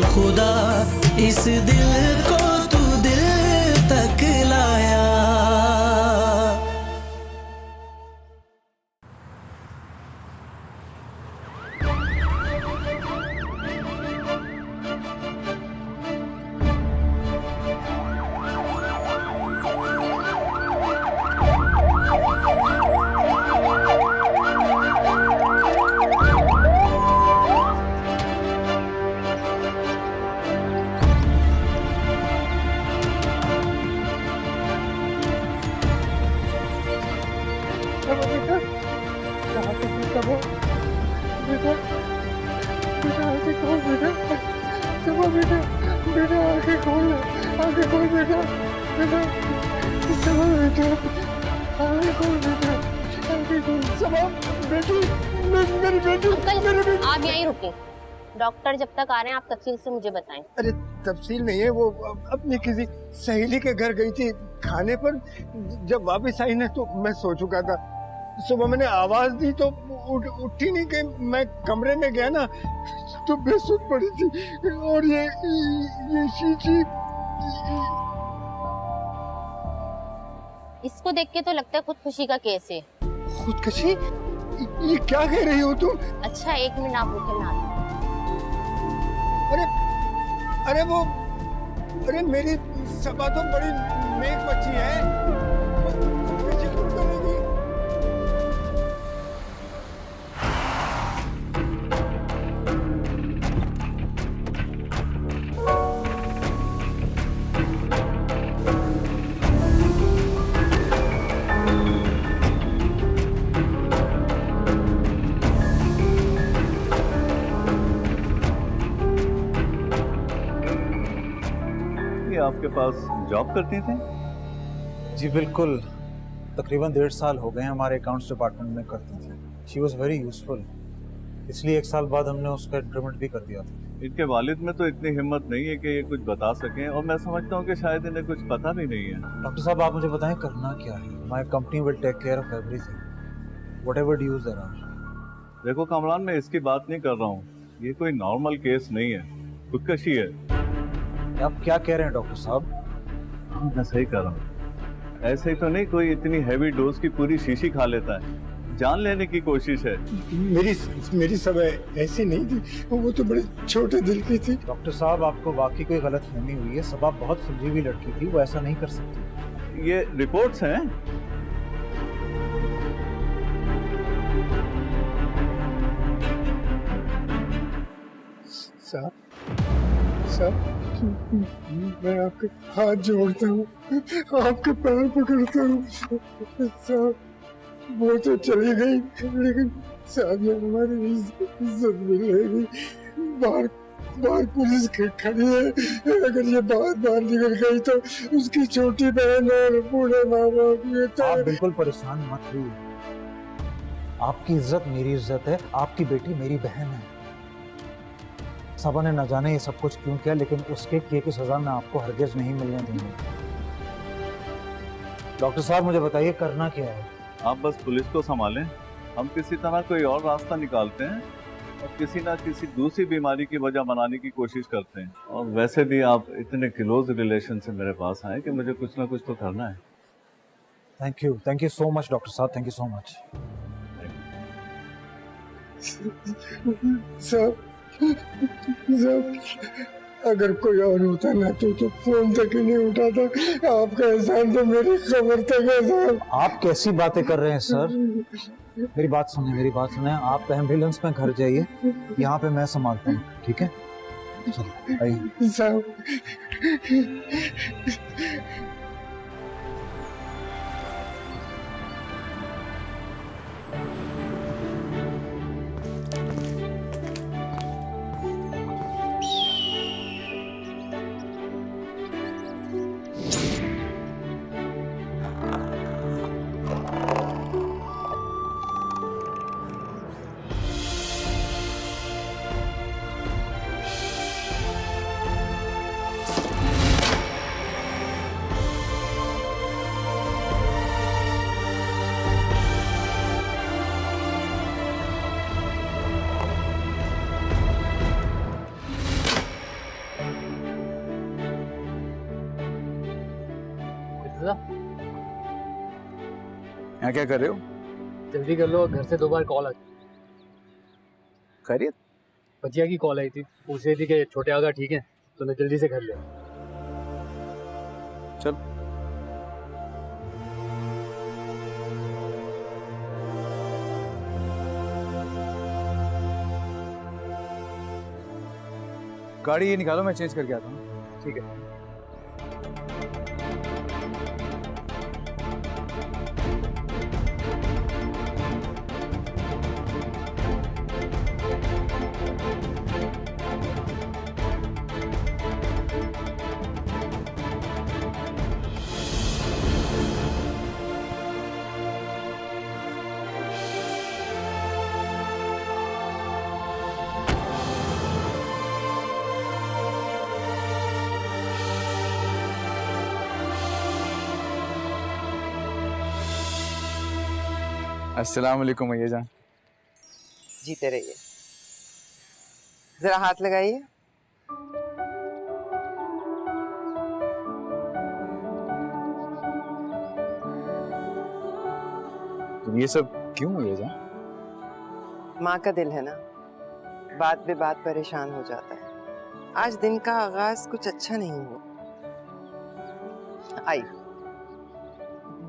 खुदा इस दिल को तू दिल तक लाया। आप यहीं रुके, डॉक्टर जब तक आ रहे हैं आप तफसील से मुझे बताएं। अरे तफसील नहीं है, वो अपनी किसी सहेली के घर गई थी खाने पर। जब वापस आई ना तो मैं सो चुका था। सुबह मैंने आवाज दी तो उठी नहीं गई। मैं कमरे में गया ना तो बेसुध पड़ी थी। और ये शीशी। इसको देख के तो लगता है खुदकुशी का केस है। खुदकुशी? ये क्या कह रही हो तुम? अच्छा 1 मिनट आप रुके, मैं आती हूं। अरे मेरी सबा तो बड़ी नेक बच्ची है। आपके पास जॉब करती थी? जी बिल्कुल, तकरीबन 1.5 साल हो गए हमारे अकाउंट्स डिपार्टमेंट में करती थी। शी वॉज वेरी यूजफुल, इसलिए 1 साल बाद हमने उसका इंक्रीमेंट भी कर दिया था। इनके वालिद में तो इतनी हिम्मत नहीं है कि ये कुछ बता सकें, और मैं समझता हूँ कि शायद इन्हें कुछ पता भी नहीं है। डॉक्टर साहब आप मुझे बताएं करना क्या है? My company will take care of everything, whatever dues there are. देखो कमरान, मैं इसकी बात नहीं कर रहा हूँ, ये कोई नॉर्मल केस नहीं है, खुदकशी है। आप क्या कह रहे हैं डॉक्टर साहब? मैं सही कह रहा हूँ। ऐसे ही तो नहीं कोई इतनी हैवी डोज की पूरी शीशी खा लेता है, जान लेने की कोशिश है। मेरी समय ऐसी नहीं थी, वो तो बड़े छोटे दिल की थी। डॉक्टर साहब आपको वाकई कोई गलतफहमी हुई है। सबा बहुत सुलझी हुई लड़की थी, वो ऐसा नहीं कर सकती। ये रिपोर्ट्स हैं। साहब मैं आपके हाथ जोड़ता हूँ, आपके पैर पकड़ता हूँ। साहब वो तो चली गई, लेकिन साहब ये हमारी इज्जत मिलेगी। बाहर पुलिस खड़ी है, अगर ये बाहर निकल गई तो उसकी छोटी बहन और बूढ़े माँ बाप ये तो। आप बिल्कुल परेशान मत होइए, आपकी इज्जत मेरी इज्जत है, आपकी बेटी मेरी बहन है। सबा ने न जाने ये सब कुछ क्यों किया, लेकिन उसके किए की सजा मैं आपको हरगिज नहीं मिलने दूंगा। डॉक्टर साहब मुझे बताइए करना क्या है? आप बस पुलिस को संभालें, हम किसी तरह कोई और रास्ता निकालते हैं और किसी ना किसी दूसरी बीमारी की वजह बनाने की कोशिश करते हैं। और वैसे भी आप इतने क्लोज रिलेशन से मेरे पास आए कि मुझे कुछ ना कुछ तो करना है। Thank you so much doctor साहब, थैंक यू सो मच। अगर कोई और होता ना तो फोन तक ही नहीं उठाता। आपका एहसान तो मेरी खबर तक है साहब। आप कैसी बातें कर रहे हैं सर? मेरी बात सुने, आप एम्बुलेंस में घर जाइए, यहाँ पे मैं संभालता हूँ, ठीक है? आइए साहब। यहाँ क्या कर रहे हो? जल्दी कर लो, घर से 2 बार कॉल आ गई। खैरियत? बचिया की कॉल आई थी, पूछ रही थी कि छोटे आगा ठीक है, तो मैं जल्दी से घर ले। चल। गाड़ी ये निकालो, मैं चेंज करके आता हूँ। ठीक है। अस्सलाम वालेकुम भैया जान। जीते रहिए। जरा हाथ लगाइए। तो ये सब क्यों भैया जान? माँ का दिल है ना, बात बे बात परेशान हो जाता है। आज दिन का आगाज कुछ अच्छा नहीं हुआ। आई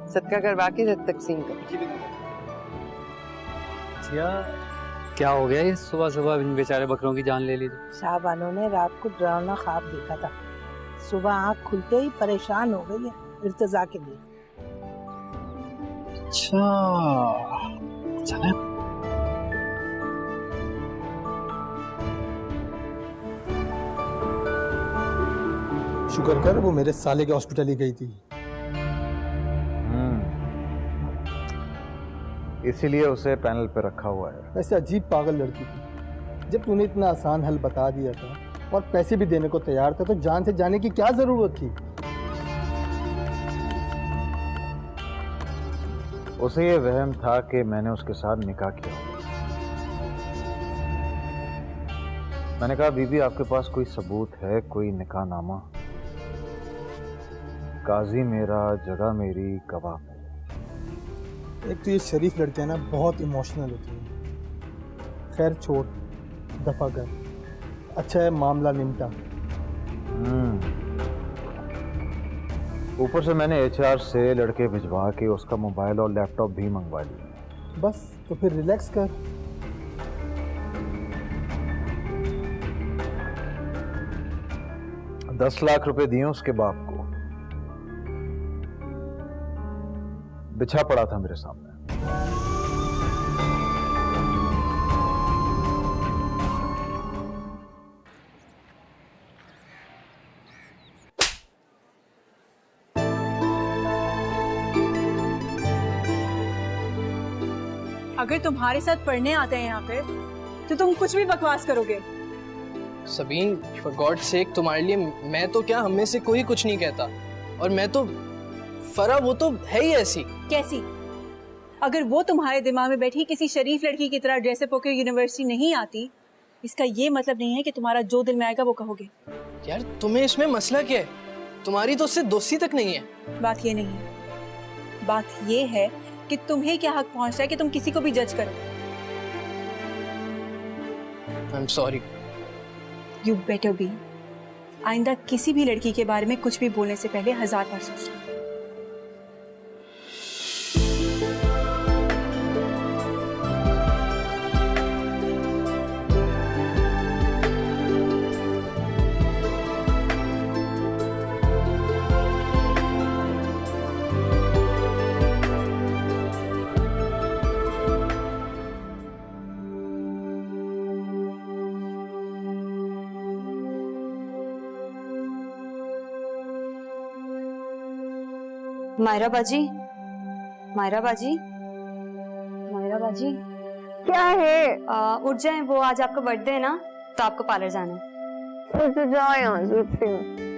सदका करवा के तकसीम कर। क्या हो गया ये सुबह सुबह इन बेचारे बकरों की जान ले ली? शाहबानों ने रात को डरावना ख्वाब देखा था, सुबह आँख खुलते ही परेशान हो गई है इर्तिजा के लिए। अच्छा चले। शुक्र कर वो मेरे साले के हॉस्पिटल ही गई थी। इसीलिए उसे पैनल पे रखा हुआ है। वैसे अजीब पागल लड़की थी। जब तूने इतना आसान हल बता दिया था और पैसे भी देने को तैयार था, तो जान से जाने की क्या जरूरत थी? उसे ये वहम था कि मैंने उसके साथ निकाह किया। मैंने कहा बीबी आपके पास कोई सबूत है, कोई निकाह नामा? काजी मेरा, जगह मेरी, गवाह मेरी। एक तो ये शरीफ लड़कियां ना बहुत इमोशनल होती हैं। खैर छोड़, दफा कर। अच्छा है मामला निमटा। ऊपर से मैंने HR से लड़के भिजवा के उसका मोबाइल और लैपटॉप भी मंगवा लिए। बस तो फिर रिलैक्स कर। $10 लाख दिए उसके बाप को। बिछा पड़ा था मेरे सामने। अगर तुम्हारे साथ पढ़ने आते हैं यहाँ पे तो तुम कुछ भी बकवास करोगे। सबीन, फॉर गॉड सेक, तुम्हारे लिए मैं तो क्या, हम में से कोई कुछ नहीं कहता। और मैं तो फरा, वो तो है ही ऐसी। कैसी? अगर वो तुम्हारे दिमाग में बैठी किसी शरीफ लड़की की तरह ड्रेसअप होकर यूनिवर्सिटी नहीं आती, इसका ये मतलब नहीं है कि तुम्हारा जो दिल में आएगा वो कहोगे। यार तुम्हें इसमें मसला क्या है? तुम्हारी तो उससे दोस्ती तक नहीं है। बात ये नहीं है, बात ये है कि तुम्हें क्या हक पहुंचता है कि तुम किसी को भी जज करो। I am sorry. You better be. आइंदा किसी भी लड़की के बारे में कुछ भी बोलने से पहले 1000 बार सोचना। मायरा बाजी, मायरा बाजी, मायरा बाजी, क्या है? उठ जाएं, वो आज आपका बर्थडे है ना, तो आपको पार्लर जाना है। तो जाओ यहाँ से, उठती हूँ।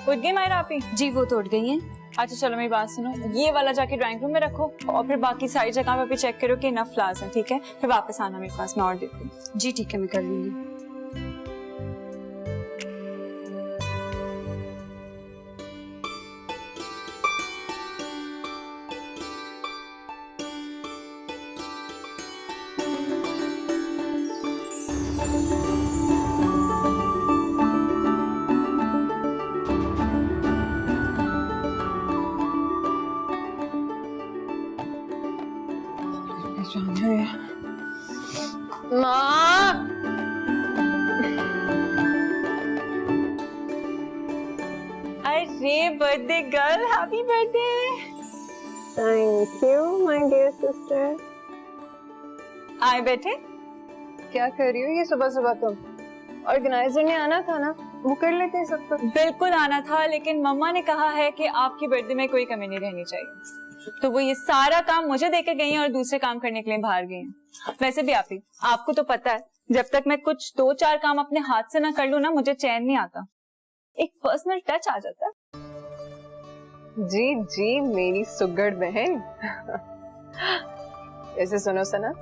उठ गई मायरा आप ही? जी वो तो उठ गई हैं। अच्छा चलो मेरी बात सुनो, ये वाला जाके ड्राइंग रूम में रखो और फिर बाकी सारी जगह पे भी चेक करो कि इनफ फ्लावर्स हैं, ठीक है? फिर वापस आना मेरे पास, मैं और देती हूँ। जी ठीक है, मैं कर लूंगी। माँ, अरे birthday girl, happy birthday. Thank you my dear sister. आए बैठे। क्या कर रही हो ये सुबह सुबह तुम? ऑर्गेनाइजर ने आना था ना, वो कर लेते हैं सब कुछ। बिल्कुल आना था, लेकिन मम्मा ने कहा है कि आपकी बर्थडे में कोई कमी नहीं रहनी चाहिए, तो वो ये सारा काम मुझे देकर गई हैं और दूसरे काम करने के लिए बाहर गई हैं। वैसे भी आपको तो पता है, जब तक मैं कुछ 2-4 काम अपने हाथ से ना कर लूं ना, मुझे चैन नहीं आता, एक पर्सनल टच आ जाता है। जी जी मेरी सुगड़ बहन। ऐसे सुनो सना,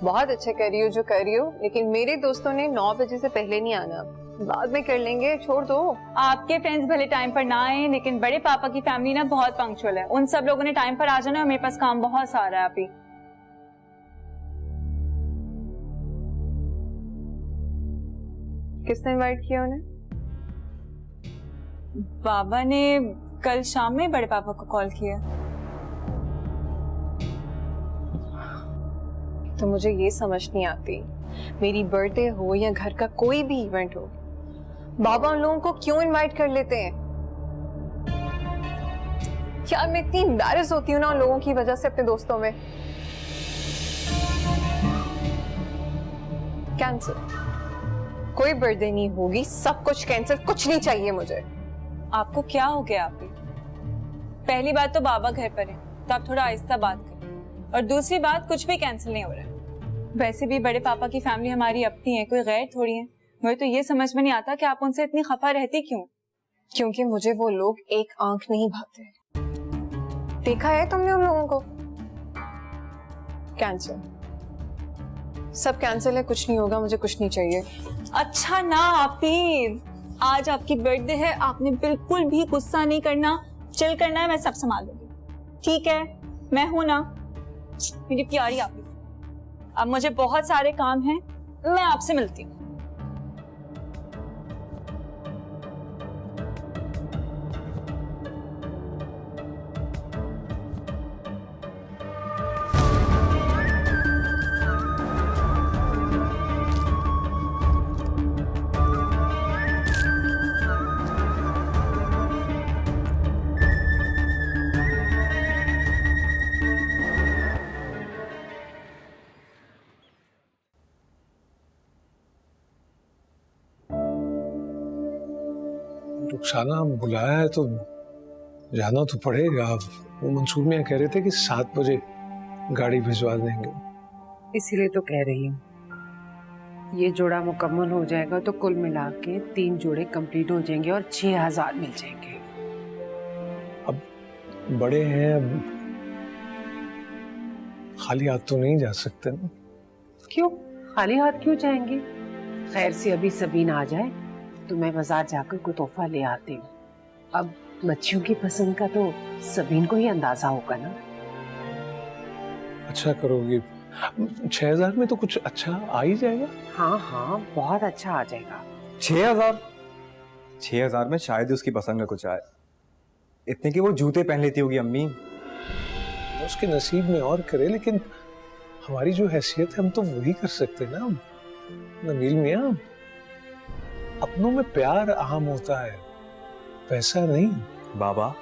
बहुत अच्छा कर रही हो जो कर रही हो, लेकिन मेरे दोस्तों ने 9 बजे से पहले नहीं आना, बाद में कर लेंगे, छोड़ दो। आपके फ्रेंड्स भले टाइम पर ना आए, लेकिन बड़े पापा की फैमिली ना बहुत पंक्चुअल है, उन सब लोगों ने टाइम पर आ जाना है और मेरे पास काम बहुत सारा है। आप किसने इनवाइट किया उन्हें? बाबा ने कल शाम में बड़े पापा को कॉल किया। तो मुझे ये समझ नहीं आती, मेरी बर्थडे हो या घर का कोई भी इवेंट हो, बाबा उन लोगों को क्यों इनवाइट कर लेते हैं? यार मैं इतनी एम्बैरेस होती हूँ ना उन लोगों की वजह से अपने दोस्तों में। कैंसिल, कोई बर्थडे नहीं होगी, सब कुछ कैंसिल, कुछ नहीं चाहिए मुझे। आपको क्या हो गया? आप पहली बात तो बाबा घर पर है, तो आप थोड़ा आहिस्ता बात करें, और दूसरी बात कुछ भी कैंसिल नहीं हो रहा है। वैसे भी बड़े पापा की फैमिली हमारी अपनी है, कोई गैर थोड़ी है। मुझे तो ये समझ में नहीं आता कि आप उनसे इतनी खफा रहती क्यों? क्योंकि मुझे वो लोग एक आंख नहीं भाते। देखा है तुमने उन लोगों को? कैंसिल, सब कैंसिल है, कुछ नहीं होगा, मुझे कुछ नहीं चाहिए। अच्छा ना आपी, आज आपकी बर्थडे है, आपने बिल्कुल भी गुस्सा नहीं करना, चिल करना है, मैं सब संभाल लूंगी, ठीक है? मैं हूं ना मेरी प्यारी आपी। अब मुझे बहुत सारे काम हैं, मैं आपसे मिलती हूँ। रुखसाना बुलाया है तो जाना तो पड़ेगा। वो मंसूर मियां कह रहे थे कि 7 बजे गाड़ी भिजवा देंगे। इसीलिए तो कह रही हूँ, ये जोड़ा मुकम्मल हो जाएगा तो कुल मिला के 3 जोड़े कंप्लीट हो जाएंगे और 6000 मिल जाएंगे। अब बड़े हैं, अब खाली हाथ तो नहीं जा सकते ना। क्यों खाली हाथ क्यों जाएंगे? खैर से अभी सबीन आ जाए तो मैं बाजार जाकर कोई तोहफा ले आती हूँ। अब बच्चियों की पसंद का तो सबीन को ही अंदाजा होगा ना। अच्छा करोगी, 6000 में तो कुछ अच्छा आ ही जाएगा। हाँ हाँ बहुत अच्छा आ जाएगा। 6000 में शायद उसकी पसंद का कुछ आए, इतने के वो जूते पहन लेती होगी अम्मी। उसके नसीब में और करे, लेकिन हमारी जो हैसियत है हम तो वही कर सकते ना। नबील मियां, अपनों में प्यार अहम होता है, पैसा नहीं। बाबा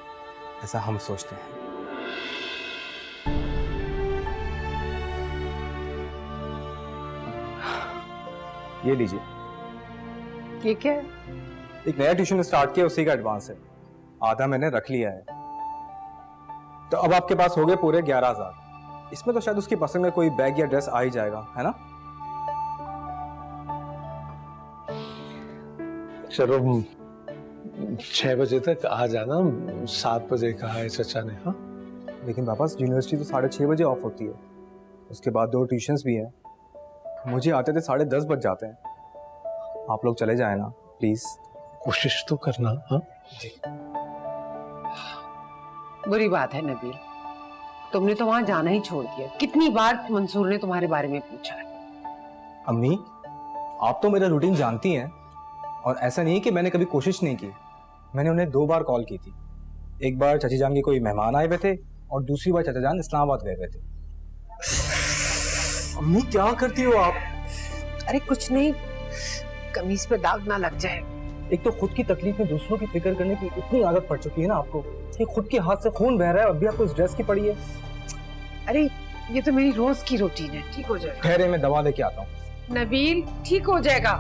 ऐसा हम सोचते हैं। ये लीजिए। ये क्या है? एक नया ट्यूशन स्टार्ट किया, उसी का एडवांस है, आधा मैंने रख लिया है। तो अब आपके पास हो गए पूरे 11000। इसमें तो शायद उसकी पसंद का कोई बैग या ड्रेस आ ही जाएगा, है ना? चलो 6 बजे तक आ जाना, 7 बजे कहा है चचा ने। हाँ लेकिन पापा यूनिवर्सिटी तो 6:30 बजे ऑफ होती है, उसके बाद 2 ट्यूशंस भी हैं, मुझे आते थे 10:30 बज जाते हैं। आप लोग चले जाए ना प्लीज। कोशिश तो करना। हाँ जी। बुरी बात है नबील, तुमने तो वहां जाना ही छोड़ दिया। कितनी बार मंसूर ने तुम्हारे बारे में पूछा है। अम्मी आप तो मेरा रूटीन जानती हैं, और ऐसा नहीं है कि मैंने कभी कोशिश नहीं की। मैंने उन्हें 2 बार कॉल की थी, एक बार चाची जान के कोई मेहमान आए हुए थे और दूसरी बार चाचा जान इस्लामाबाद गए हुए थे। अम्मी क्या करती हो आप? अरे कुछ नहीं, कमीज पे दाग ना लग जाए। एक तो खुद की तकलीफ में दूसरों की फिक्र करने की इतनी आदत पड़ चुकी है ना आपको, कि खुद के हाथ से खून बह रहा है, अभी आपको इस ड्रेस की पड़ी है। अरे ये तो मेरी रोज की रूटीन है, ठीक हो जाएगा। ठहरे मैं दवा लेके आता हूँ। नबील ठीक हो जाएगा।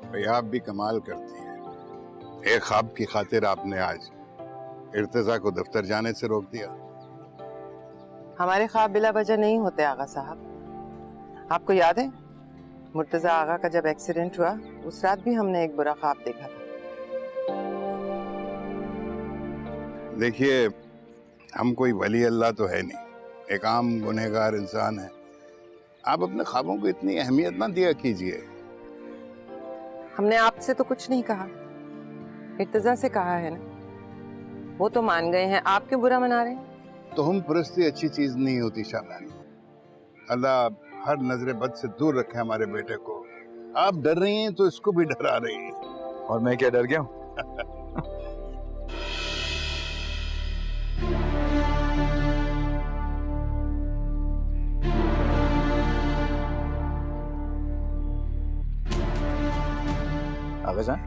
भाई आप भी कमाल करती हैं। एक ख्वाब की खातिर आपने आज इर्तिजा को दफ्तर जाने से रोक दिया। हमारे ख्वाब बिला वजह नहीं होते आगा साहब। आपको याद है मुर्तजा आगा का जब एक्सीडेंट हुआ, उस रात भी हमने एक बुरा ख्वाब देखा था। देखिए हम कोई वली अल्लाह तो है नहीं, एक आम गुनहगार इंसान है। आप अपने ख्वाबों को इतनी अहमियत ना दिया कीजिए। हमने आपसे तो कुछ नहीं कहा, इर्तिजा से कहा है ना, वो तो मान गए हैं, आप क्यों बुरा मना रहे हैं? तो हम परस्ती अच्छी चीज नहीं होती शाबानी। अल्लाह हर नजरे बद से दूर रखे हमारे बेटे को। आप डर रही हैं तो इसको भी डरा रही हैं। और मैं क्या डर गया हूँ? आगे जान,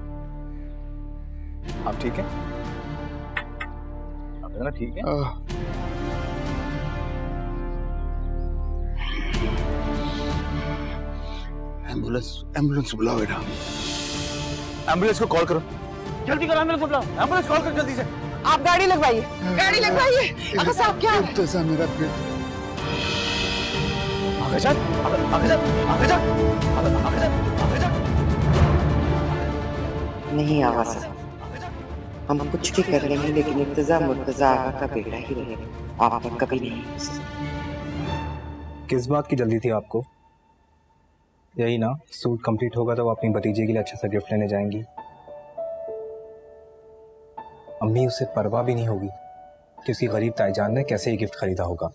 आप ठीक हैं? आप ना ठीक है? एम्बुलेंस बुलाओ बेटा। एम्बुलेंस को कॉल करो, जल्दी करो, एम्बुलेंस को बुलाओ, एम्बुलेंस कॉल करो जल्दी से। आप गाड़ी लगवाइए, गाड़ी लगवाइए। अगर साहब क्या है? इर्तिजा मेरा बेटा। आगे जा, आगे जा, आगे जा, आगे जा, आगे जा। नहीं आगा साहब, हम कुछ भी कर लेंगे लेकिन इर्तिजा मुर्तजा आगा का बेटा ही रहेगा, आप कभी नहीं। किस बात की जल्दी थी आपको? यही ना, सूट कंप्लीट होगा तो वो अपनी भतीजे के लिए अच्छा सा गिफ्ट लेने जाएंगी। अम्मी उसे परवाह भी नहीं होगी कि उसकी गरीब ताईजान ने कैसे ये गिफ्ट खरीदा होगा।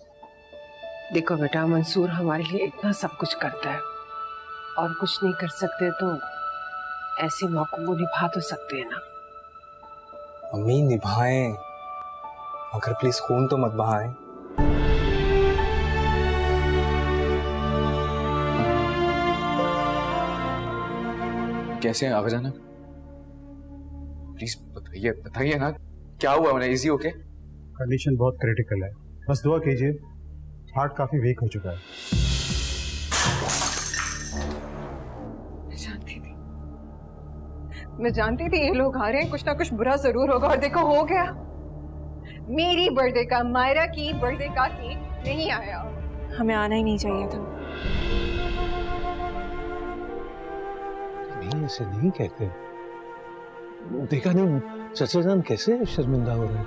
देखो बेटा, मंसूर हमारे लिए इतना सब कुछ करता है, और कुछ नहीं कर सकते तो ऐसे मौकों को निभा तो सकते हैं ना। अम्मी निभाएं, मगर प्लीज खून तो मत बहाएं। कैसे हैं आगे जाना? प्लीज बताइए, बताइए ना, क्या हुआ उन्हें? Easy okay? कंडीशन बहुत क्रिटिकल है, बस दुआ कीजिए, हार्ट काफी वीक हो चुका है। मैं जानती थी ये लोग आ रहे हैं, कुछ ना कुछ बुरा जरूर होगा, और देखो हो गया। मेरी बर्थडे का, मायरा की बर्थडे का केक नहीं आया। हमें आना ही नहीं चाहिए था। नहीं ऐसे नहीं कहते, देखा नहीं चचा जान कैसे शर्मिंदा हो रहे हैं।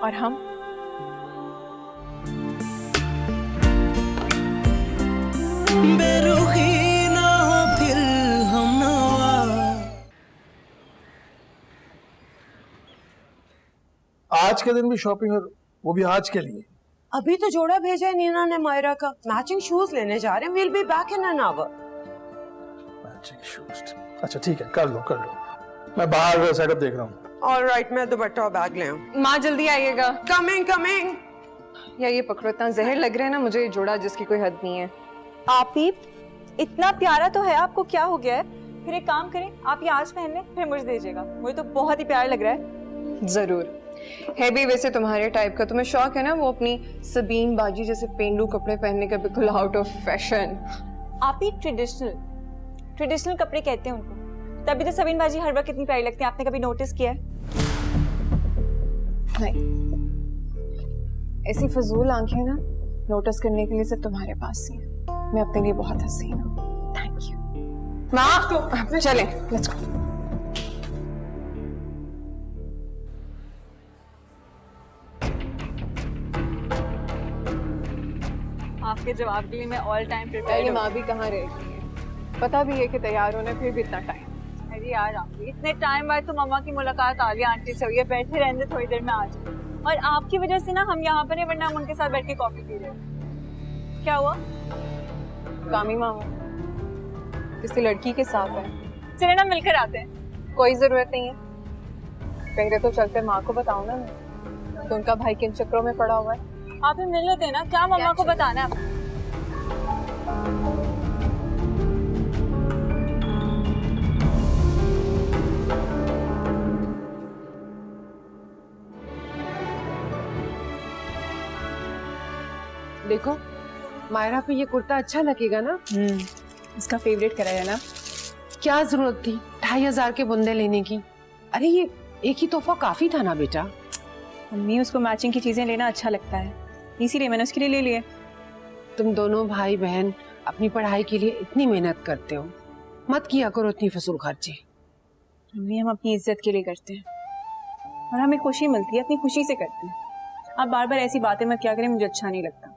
और हम बेरुखी ना हो फिर हम नवा। आज के दिन भी शॉपिंग, और वो भी आज के लिए। अभी तो जोड़ा भेजा है नीना ने मायरा का, मैचिंग शूज लेने जा रहे हैं। Will be back in an hour. Matching shoes, अच्छा ठीक है, कर लो कर लो, मैं बाहर सेटअप देख रहा हूँ। ऑलराइट, मैं दुपट्टा और बैग ले आऊं। माँ जल्दी आइएगा। Coming coming. या ये पकड़ो, इतना जहर लग रहा है ना मुझे, जोड़ा जिसकी कोई हद नहीं है। आप ही इतना प्यारा तो है, आपको क्या हो गया है? फिर एक काम करें, आप ये आज पहन लें, फिर मुझे दीजिएगा, मुझे तो बहुत ही प्यारा लग रहा है। जरूर है भी वैसे तुम्हारे टाइप का। तुम्हें शौक है ना वो अपनी सबीन बाजी जैसे पेंडू कपड़े पहनने का, बिल्कुल आउट ऑफ फैशन। आप ही ट्रेडिशनल कपड़े कहते हैं उनको, तभी तो सबीन बाजी हर वक्त कितनी प्यारी लगती है। आपने कभी नोटिस किया है? नहीं। ऐसी फजूल आंखें ना नोटिस करने के लिए सिर्फ तुम्हारे पास ही है। मैं अपने लिए बहुत हसीन हूँ। Thank you. माँ चलें, लेट्स गो। आपके जवाब के लिए मैं ऑल टाइम प्रिपेयर हूं। माँ भी कहाँ रहती है, पता भी है कि तैयार होने फिर भी इतना टाइम। अरे यार आप इतने टाइम बाद तो मम्मा की मुलाकात आलिया आंटी से हुई है, बैठे रहने थोड़ी देर में आ जाए। और आपकी वजह से ना हम यहाँ पर है, वरना हम उनके साथ बैठ के कॉफी पी रहे हैं। क्या हुआ? कामी मामा किसी लड़की के साथ है। चले ना मिलकर आते हैं। कोई जरूरत नहीं है, पहले तो चलते माँ को बताओ ना, तो उनका भाई किन चक्रों में पड़ा हुआ है। आप ही मिल लेते हैं ना, क्या मम्मा को बताना है? देखो मायरा पे ये कुर्ता अच्छा लगेगा ना? इसका फेवरेट कलर है ना। क्या जरूरत थी 2500 के बुंदे लेने की? अरे ये एक ही तोहफा काफी था ना बेटा। मम्मी उसको मैचिंग की चीजें लेना अच्छा लगता है, इसीलिए मैंने उसके लिए ले लिए। तुम दोनों भाई बहन अपनी पढ़ाई के लिए इतनी मेहनत करते हो, मत किया करो इतनी फजूल खर्चे। मम्मी हम अपनी इज्जत के लिए करते हैं और हमें खुशी मिलती है, अपनी खुशी से करते हैं। आप बार बार ऐसी बातें मत क्या करें, मुझे अच्छा नहीं लगता।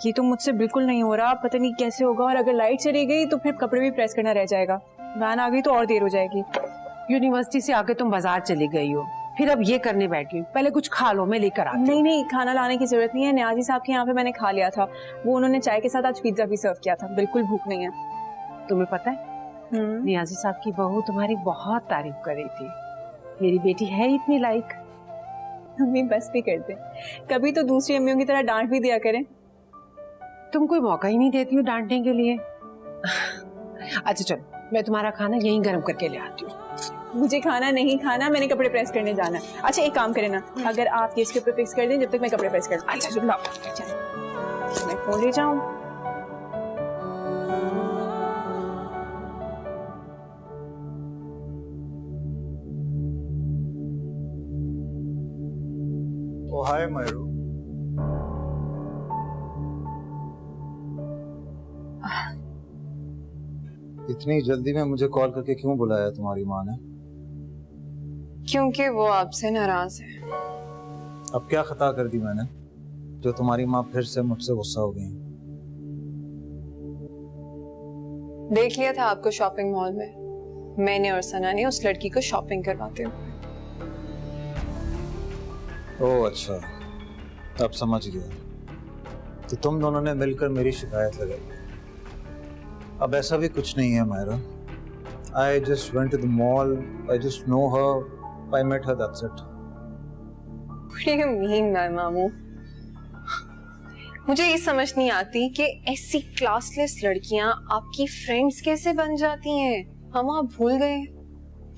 ये तो मुझसे बिल्कुल नहीं हो रहा, पता नहीं कैसे होगा। और अगर लाइट चली गई तो फिर कपड़े भी प्रेस करना रह जाएगा, वैन आ गई तो और देर हो जाएगी। यूनिवर्सिटी से आके तुम बाजार चली गई हो, फिर अब ये करने बैठ गई। पहले कुछ खा लो, मैं लेकर आती हूँ। नहीं खाना लाने की जरूरत नहीं है, न्याजी साहब के यहाँ पे मैंने खा लिया था। वो उन्होंने चाय के साथ आज पिज्जा भी सर्व किया था, बिल्कुल भूख नहीं है। तुम्हें पता है नियाजी साहब की बहू तुम्हारी बहुत तारीफ कर रही थी, मेरी बेटी है इतनी लायक। मम्मी बस भी करते, कभी तो दूसरी अम्मियों की तरह डांट भी दिया करें। तुम कोई मौका ही नहीं देती हो डांटने के लिए। अच्छा चलो मैं तुम्हारा खाना यहीं गर्म करके ले आती हूँ। मुझे खाना नहीं खाना, मैंने कपड़े प्रेस करने जाना है। अच्छा एक काम करें ना, अगर आप ये इसके ऊपर फिक्स कर दें जब तक मैं कपड़े प्रेस कर। अच्छा चलो मैं फोन ले जाऊँ। ओ हाय मायरू। इतनी जल्दी में मुझे कॉल करके क्यों बुलाया तुम्हारी माँ ने? क्योंकि वो आपसे नाराज है। अब क्या खता कर दी मैंने जो तुम्हारी माँ फिर से मुझसे गुस्सा हो गई? देख लिया था आपको शॉपिंग मॉल में, मैंने और सना ने उस लड़की को शॉपिंग करवाते हुए। ओह अच्छा, अब समझ गया। तो तुम दोनों ने मिलकर मेरी शिकायत लगाई। अब ऐसा भी कुछ नहीं है Myra. I just went to the mall. I just know her. I met her. That's it. What do you mean, मामू? मुझे ये समझ नहीं आती कि ऐसी क्लासलेस लड़कियां आपकी फ्रेंड्स कैसे बन जाती हैं। हम आप भूल गए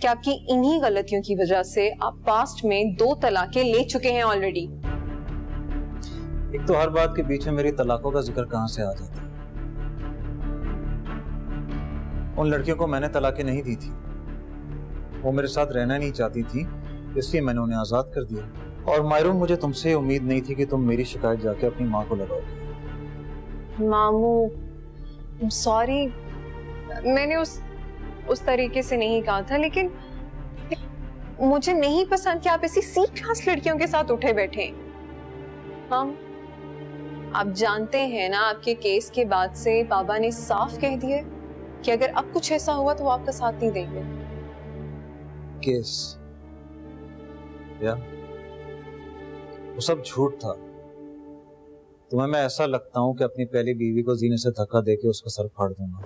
कि आपकी इन्हीं गलतियों की वजह से आप पास्ट में 2 तलाकें ले चुके हैं ऑलरेडी। एक तो हर बात के बीच में मेरी तलाकों का जिक्र कहां से आ जाता है? उन लड़कियों को मैंने तलाकें नहीं दी थी, वो मेरे साथ रहना नहीं चाहती थी, इसलिए मैंने उन्हें आजाद कर दिया। और मायरून मुझे तुमसे उम्मीद नहीं थी कि तुम मेरी शिकायत जाके अपनी माँ को लगाओगे। मामू सॉरी, मैंने उस तरीके से नहीं कहा था, लेकिन मुझे नहीं पसंद कि आप ऐसी सी क्लास लड़कियों के साथ उठे बैठे। हम आप जानते हैं ना, आपके केस के बाद से बाबा ने साफ कह दिया कि अगर अब कुछ ऐसा हुआ तो वो आपका साथ नहीं देंगे। केस या वो सब झूठ था। तुम्हें मैं ऐसा लगता हूं कि अपनी पहली बीवी को जीने से धक्का देके उसका सर फाड़ दूंगा।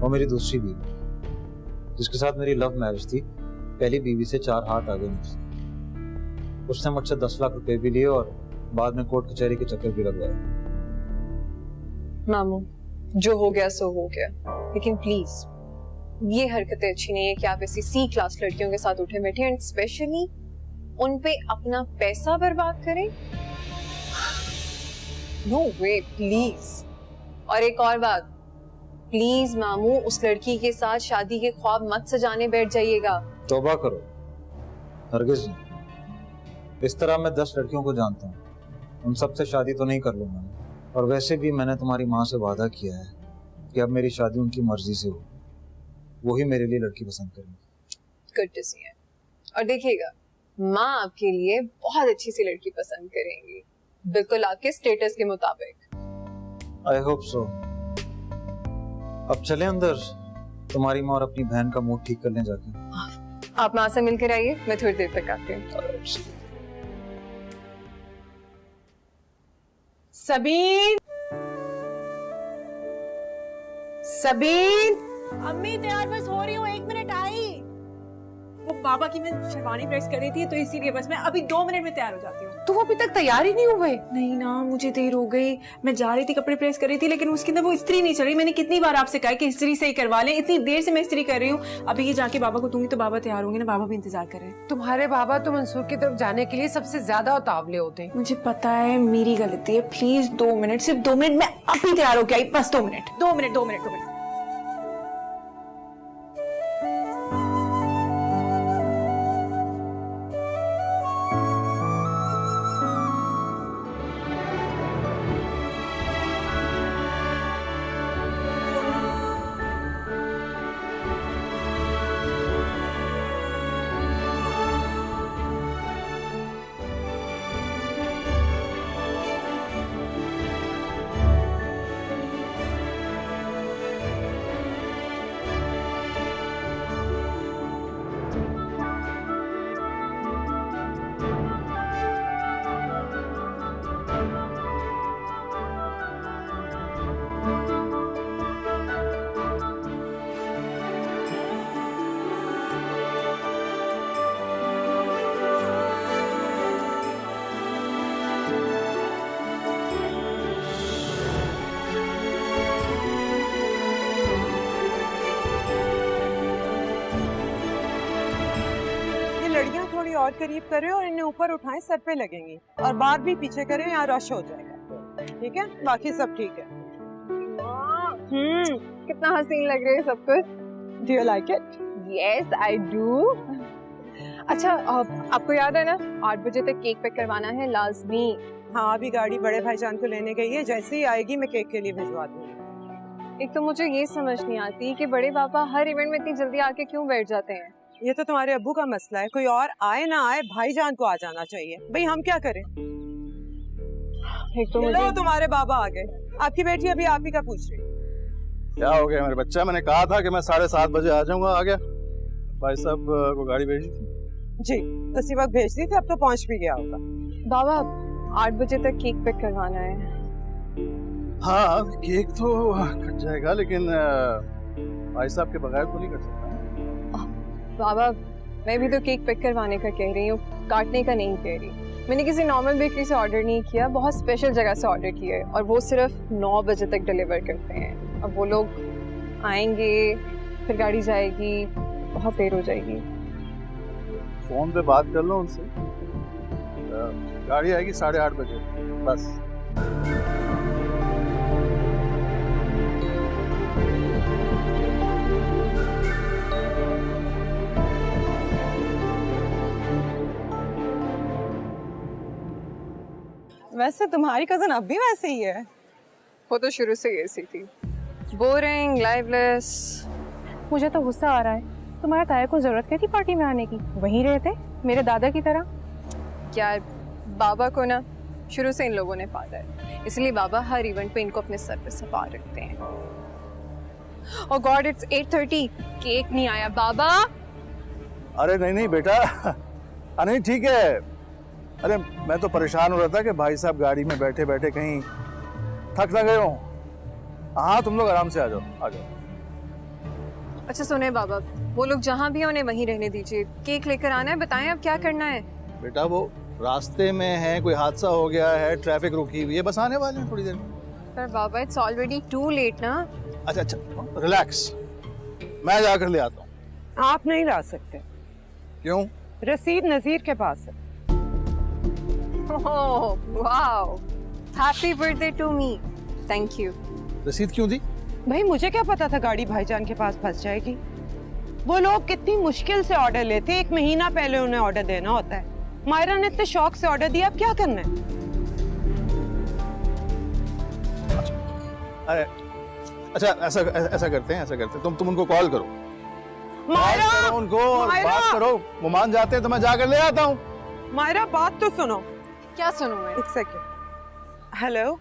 वो मेरी दूसरी बीवी जिसके साथ मेरी लव मैरिज थी, पहली बीवी से 4 हाथ आगे निकली। उसने मुझसे 10 लाख रुपए भी लिए और बाद में कोर्ट कचहरी के चक्कर भी लगवाए। मामू जो हो गया सो हो गया, लेकिन प्लीज ये हरकतें अच्छी नहीं है कि आप ऐसी सी क्लास लड़कियों के साथ उठे बैठे एंड स्पेशली उन पे अपना पैसा बर्बाद करें। No way please. और एक और बात, प्लीज मामू उस लड़की के साथ शादी के ख्वाब मत सजाने बैठ जाइएगा। तौबा करो, हरगिज़ नहीं। इस तरह मैं 10 लड़कियों को जानता हूँ, उन सबसे शादी तो नहीं कर लूंगा। और वैसे भी मैंने तुम्हारी माँ से वादा किया है कि अब मेरी शादी उनकी मर्जी से हो, वो ही मेरे लिए लड़की पसंद करेंगे। गुड टू सी है। और देखिएगा, माँ आपके लिए बहुत अच्छी सी लड़की पसंद करेंगी, बिल्कुल आपके स्टेटस के मुताबिक। I hope so. अब चले अंदर, तुम्हारी माँ और अपनी बहन का मूड ठीक करने जाके। आप माँ से मिलकर आइए, मैं थोड़ी देर तक आती हूँ। सबीन, सबीन, अम्मी तैयार बस हो रही हूँ, 1 मिनट आई। वो बाबा की मैं शेरवानी प्रेस कर रही थी तो इसीलिए बस मैं अभी 2 मिनट में तैयार हो जाती हूँ। तू अभी तक तैयार ही नहीं हुए? नहीं ना, मुझे देर हो गई। मैं जा रही थी कपड़े प्रेस कर रही थी, लेकिन उसके अंदर वो इस्त्री नहीं चल रही। मैंने कितनी बार आपसे कहा कि इस्त्री से ही करवा लें, इतनी देर से मैं इस्त्री कर रही हूँ। अभी ये जाके बाबा को दूंगी तो बाबा तैयार होंगे ना, बाबा भी इंतजार कर रहे हैं। तुम्हारे बाबा तो मंसूर की तरफ जाने के लिए सबसे ज्यादा उतावले होते हैं। मुझे पता है मेरी गलती है, प्लीज 2 मिनट, सिर्फ 2 मिनट, मैं अभी तैयार होके आई, बस 2 मिनट, 2 मिनट, 2 मिनट, 2 मिनट। और करीब करे और इन्हें ऊपर उठाएं, सर पे लगेंगी, और बार भी पीछे करें, यहाँ रश हो जाएगा। ठीक है, बाकी सब ठीक है। कितना हसीन लग रहा है सब कुछ। Do you like it? Yes, I do. अच्छा, आपको याद है ना 8 बजे तक केक पैक करवाना है लाजमी। हाँ, अभी गाड़ी बड़े भाईजान को लेने गई है, जैसे ही आएगी मैं केक के लिए भिजवा दूंगी। एक तो मुझे ये समझ नहीं आती कि बड़े पापा हर इवेंट में इतनी जल्दी आके क्यों बैठ जाते हैं। ये तो तुम्हारे अब्बू का मसला है, कोई और आए ना आए भाईजान को आ जाना चाहिए। भाई हम क्या करें? एक तो मुझे... तुम्हारे बाबा आ गए, आपकी बेटी अभी आप ही का पूछ रही। क्या हो गया मेरे बच्चा? मैंने कहा था कि मैं 7:30 बजे आ जाऊंगा, आ गया। भाई साहब को गाड़ी भेजी थी जी, उसी वक्त भेज दी थी, अब तो पहुंच भी गया होगा। बाबा 8 बजे तक केक पैक करवाना है। हाँ, केक तो कट जाएगा, लेकिन भाई साहब के बगैर तो नहीं कट सकता। बाबा मैं भी तो केक पैक करवाने का कह रही हूँ, काटने का नहीं कह रही। मैंने किसी नॉर्मल बेकरी से ऑर्डर नहीं किया, बहुत स्पेशल जगह से ऑर्डर किया है, और वो सिर्फ 9 बजे तक डिलीवर करते हैं। अब वो लोग आएंगे, फिर गाड़ी जाएगी, बहुत देर हो जाएगी। फोन पे बात कर लो उनसे, गाड़ी आएगी 8:30 बजे बस। वैसे तुम्हारी कजन अब भी वैसे ही है। वो तो शुरू से ऐसी थी, बोरिंग, लाइवलेस। मुझे तो गुस्सा आ रहा है, तुम्हारे ताया को जरूरत क्या थी पार्टी में आने की? वहीं रहते मेरे दादा की तरह। यार बाबा को ना शुरू से इन लोगों ने पाला है, इसलिए बाबा हर इवेंट पे इनको अपने सर पे सवार रखते हैं। और गॉड, इट्स 8:30, केक नहीं आया बाबा। अरे नहीं नहीं बेटा, अरे नहीं ठीक है। अरे मैं तो परेशान हो रहा था कि भाई साहब गाड़ी में बैठे बैठे कहीं थक ना गए हो। हाँ, तुम लोग आराम से आ जाओ, आ जाओ। अच्छा सुने बाबा, वो लोग जहाँ भी हैं उन्हें वहीं रहने दीजिए। केक लेकर आना है, बताएं अब क्या करना है। बेटा वो रास्ते में है, कोई हादसा हो गया है, ट्रैफिक रुकी हुई है, बस आने वाले हैं थोड़ी देर में। पर बाबा इट्स ऑलरेडी टू लेट ना। अच्छा अच्छा, रिलैक्स, मैं जाकर ले आता हूँ। आप नहीं ला सकते। क्यों? रसीद नजीर के पास है। Oh wow, happy birthday to me. Thank you. रसीद क्यों दी? भाई मुझे क्या पता था गाड़ी भाईजान के पास फंस जाएगी। वो लोग कितनी मुश्किल से ऑर्डर लेते, 1 महीना पहले उन्हें ऑर्डर देना होता है। मायरा ने इतने शौक से ऑर्डर दिया, अब क्या करना है? अरे अच्छा, ऐसा करते हैं, तुम उनको कॉल करो, मायरा कॉल करो उनको और बात करो। वो मान जाते हैं तो मैं जाकर ले आता हूँ। मायरा बात तो सुनो। क्या सुनूं मैं? एक सेकंड। हेलो,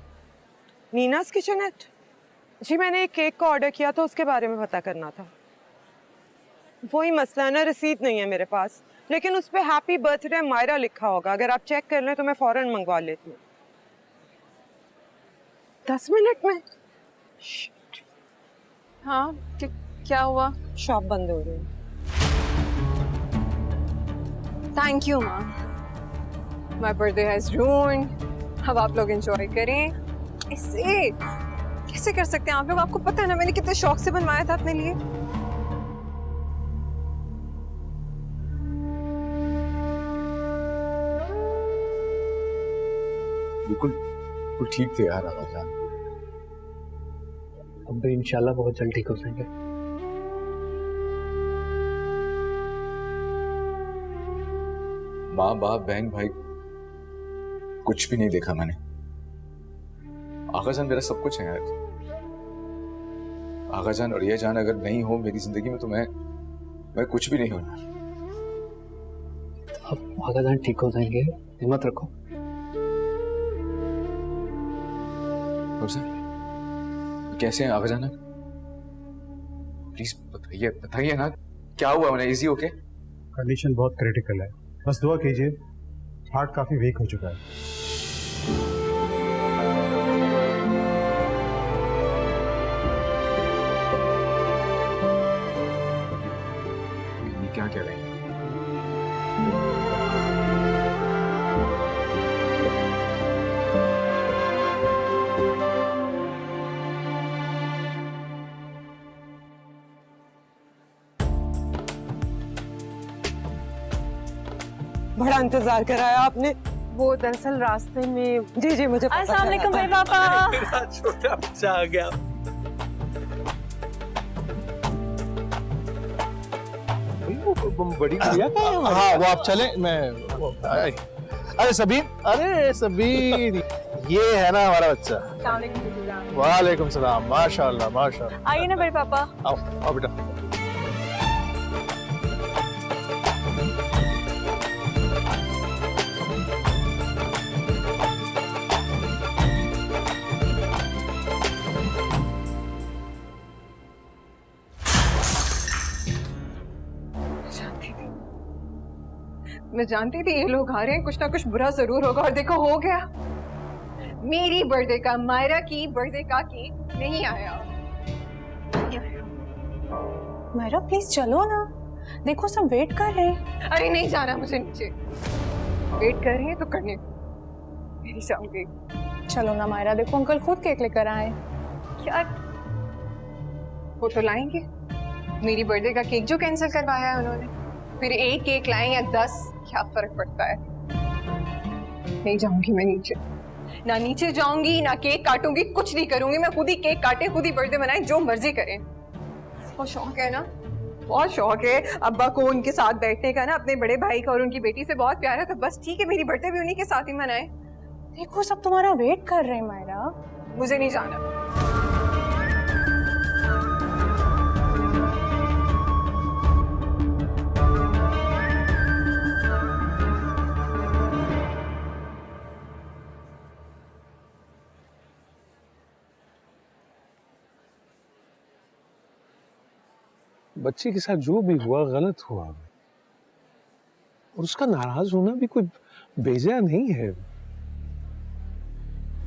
नीनास किचनएट जी, मैंने एक केक का ऑर्डर किया था, उसके बारे में पता करना था। वही मसला है ना, रसीद नहीं है मेरे पास, लेकिन उस पे हैप्पी बर्थडे मायरा लिखा होगा। अगर आप चेक कर लें तो मैं फौरन मंगवा लेती हूँ। 10 मिनट में? हाँ, क्या हुआ? शॉप बंद हो रही है। थैंक यू माँ, माय बर्थडे हैज रूइंड। अब आप लोग एंजॉय करें। इससे कैसे कर सकते हैं आप लोग? आपको पता है ना मैंने कितने शौक से बनवाया था अपने लिए। बिल्कुल ठीक थे यार आगाजान। अब भी इंशाल्लाह बहुत जल्द ठीक हो जाएंगे। माँ बाप बहन भाई कुछ भी नहीं देखा मैंने। आगाजान मेरा सब कुछ है यार। आगाजान और ये जान अगर नहीं हो मेरी जिंदगी में तो मैं कुछ भी नहीं हूं यार। अब आगाजान ठीक हो जाएंगे, हिम्मत रखो। कैसे हैं आगाजान? प्लीज बताइए ना, क्या हुआ उन्हें? Easy okay? कंडीशन बहुत क्रिटिकल है, बस दुआ कीजिए। हार्ट काफी वीक हो चुका है। क्या कह रहे हैं? बड़ा इंतजार कराया आपने। वो दरअसल रास्ते में। जी मुझे पता। अस्सलाम वालेकुम मेरे पापा। मेरा छोटा बच्चा आ गया। बड़ी गुड़िया का है। हाँ वो आप चले, मैं अरे सबीन, ये है ना हमारा बच्चा। वालेकुम सलाम। माशाल्लाह माशाल्लाह। आइए ना मेरे पापा। आओ बेटा। मैं जानती थी ये लोग आ रहे हैं, कुछ ना कुछ बुरा जरूर होगा, और देखो हो गया। मेरी बर्थडे का, मायरा की बर्थडे का केक नहीं आया। मायरा प्लीज चलो ना, देखो सब वेट कर रहे हैं। अरे नहीं जाना मुझे नीचे। वेट कर रही है तो करने दो, मेरी जाऊंगी। चलो ना मायरा, देखो अंकल खुद केक लेकर आए। क्या वो तो लाएंगे? मेरी बर्थडे का केक जो कैंसिल करवाया है उन्होंने, फिर एक केक लाएं या 10, क्या फर्क पड़ता है? नहीं जाऊंगी मैं नीचे, ना नीचे जाऊंगी ना केक काटूंगी, कुछ नहीं करूंगी। मैं खुद ही केक काटे, खुद ही बर्थडे मनाए, जो मर्जी करें। बहुत शौक है ना, बहुत शौक है अब्बा को उनके साथ बैठने का ना, अपने बड़े भाई का और उनकी बेटी से बहुत प्यार है, तो बस ठीक है मेरी बर्थडे भी उन्हीं के साथ ही मनाए। देखो सब तुम्हारा वेट कर रहे हैं मायरा। मुझे नहीं जाना। बच्चे के साथ जो भी हुआ गलत हुआ, और उसका नाराज होना भी कोई बेजा नहीं है।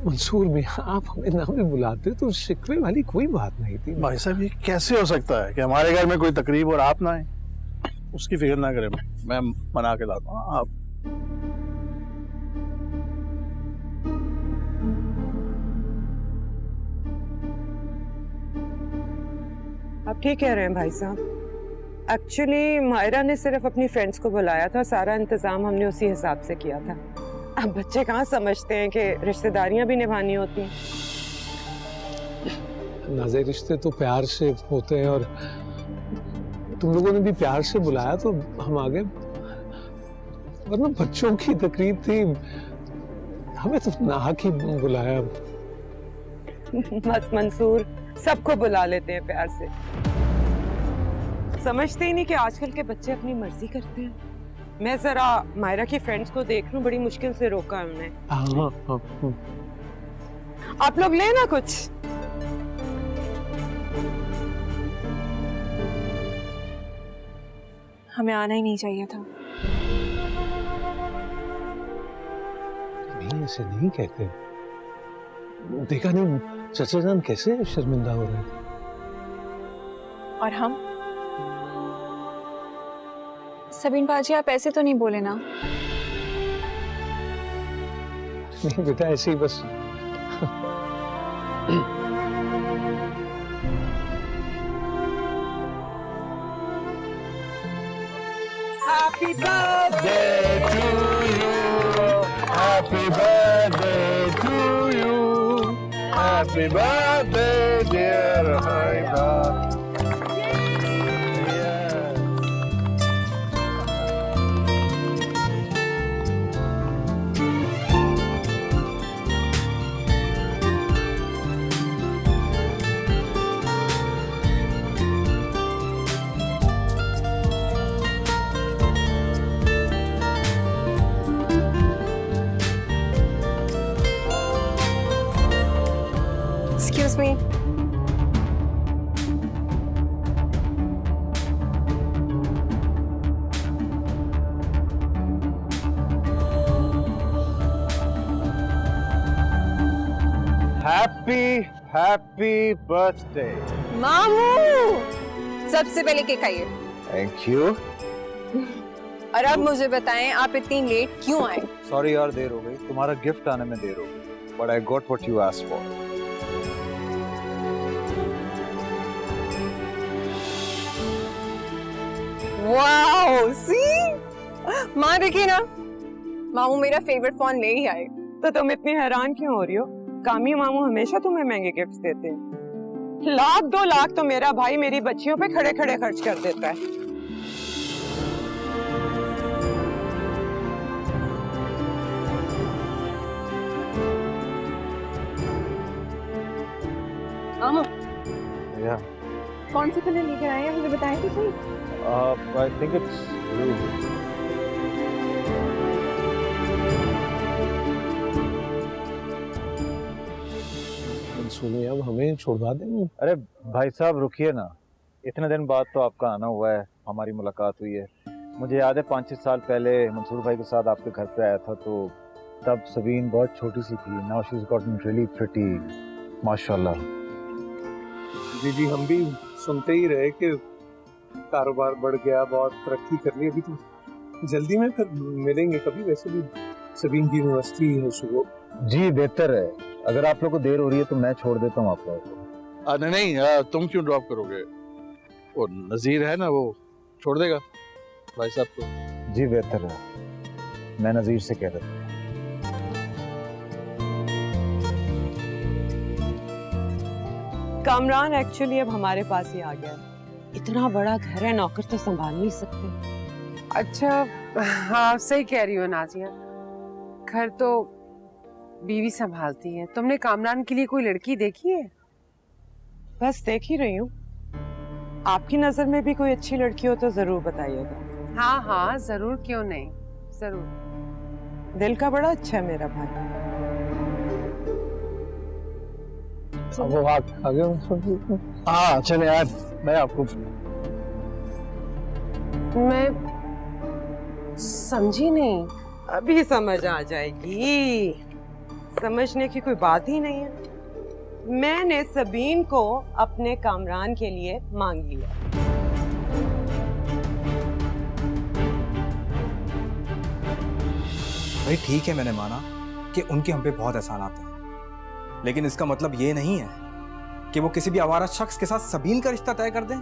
मंसूर मियां, आप हमें ना भी बुलाते तो शिकवे वाली कोई बात नहीं थी। भाई साहब ये कैसे हो सकता है कि हमारे घर में कोई तकरीब और आप ना आए? उसकी फिक्र ना करें, मैं मना के लाता हूँ। आप आप ठीक कह रहे हैं भाई साहब। एक्चुअली मायरा ने सिर्फ अपनी फ्रेंड्स को बुलाया था, सारा इंतजाम हमने उसी हिसाब से किया था। अब बच्चे कहाँ समझते हैं कि रिश्तेदारियां भी निभानी होती हैं। नाज़े रिश्ते तो प्यार से होते हैं, और तुम लोगों ने भी प्यार से बुलाया तो हम आ गए। वरना बच्चों की तकरीब थी, हमें तो नाहक ही बुलाया। बस मंसूर, सबको बुला लेते हैं प्यार से, समझते ही नहीं कि आजकल के बच्चे अपनी मर्जी करते हैं। मैं जरा मायरा की फ्रेंड्स को देख लूं, बड़ी मुश्किल से रोका है उन्हें। आप लोग लेना कुछ। हमें आना ही नहीं चाहिए था। नहीं, ऐसे नहीं कहते। देखा नहीं चाचा जान कैसे शर्मिंदा हो रहे हैं। और हम? सबीन बाजी, आप ऐसे तो नहीं बोले ना? नहीं बेटा, ऐसे ही बस। Happy birthday to you. Happy birthday to you. Happy birthday dear Haiba. Excuse me. Happy birthday मामू, सबसे पहले केक खाइए। Thank you. और अब मुझे बताएं, आप इतनी लेट क्यों आए? सॉरी यार, देर हो गई। तुम्हारा गिफ्ट आने में देर हो गई, but I got what you asked for. Wow, see माँ देखिए ना, मामू मेरा फेवरेट फोन ले ही आए। तो तुम इतनी हैरान क्यों हो रही हो? कामी मामू हमेशा तुम्हें महंगे गिफ्ट्स देते हैं। 1-2 लाख तो मेरा भाई मेरी बच्चियों पे खड़े खड़े खर्च कर देता है। मामू, या कौन सी कलर लेकर आए हैं, मुझे बताएं तो सही। I think it's blue. सुनिए, अब हमें छोड़वा देंगे? अरे भाई साहब रुकिए ना, इतने दिन बाद तो आपका आना हुआ है, हमारी मुलाकात हुई है। मुझे याद है 5-6 साल पहले मंसूर भाई के साथ आपके घर पे आया था, तो तब सबीन बहुत छोटी सी थी। Now she is gotten really pretty, माशाल्लाह। जी, हम भी सुनते ही रहे कि कारोबार बढ़ गया, बहुत तरक्की कर ली। अभी तो जल्दी में फिर मिलेंगे कभी। वैसे भी सबीन की यूनिवर्सिटी है सुबह। जी बेहतर है, अगर आप लोग को देर हो रही है तो मैं छोड़ देता हूँ आप लोगों को। नहीं, तुम क्यों ड्रॉप करोगे? वो नजीर है ना, वो छोड़ देगा भाई साहब को। जी बेहतर है, मैं नजीर से कह देता हूँ। कामरान एक्चुअली अब हमारे पास ही आ गया। इतना बड़ा घर है, नौकर तो संभाल नहीं सकते। अच्छा, हाँ सही कह रही हो नाजिया, घर तो बीवी संभालती है। तुमने कामरान के लिए कोई लड़की देखी है? बस देख ही रही हूँ। आपकी नजर में भी कोई अच्छी लड़की हो तो जरूर बताइएगा। हाँ हाँ जरूर, क्यों नहीं, जरूर। दिल का बड़ा अच्छा है मेरा भाई। अब वो आ गया। हाँ चले यार, मैं आपको मैं समझी नहीं। अभी समझ आ जाएगी, समझने की कोई बात ही नहीं है। मैंने सबीन को अपने कामरान के लिए मांग लिया। भाई ठीक है, मैंने माना कि उनके हम पे बहुत एहसान आते हैं, लेकिन इसका मतलब ये नहीं है कि वो किसी भी आवारा शख्स के साथ सबीन का रिश्ता तय कर दें।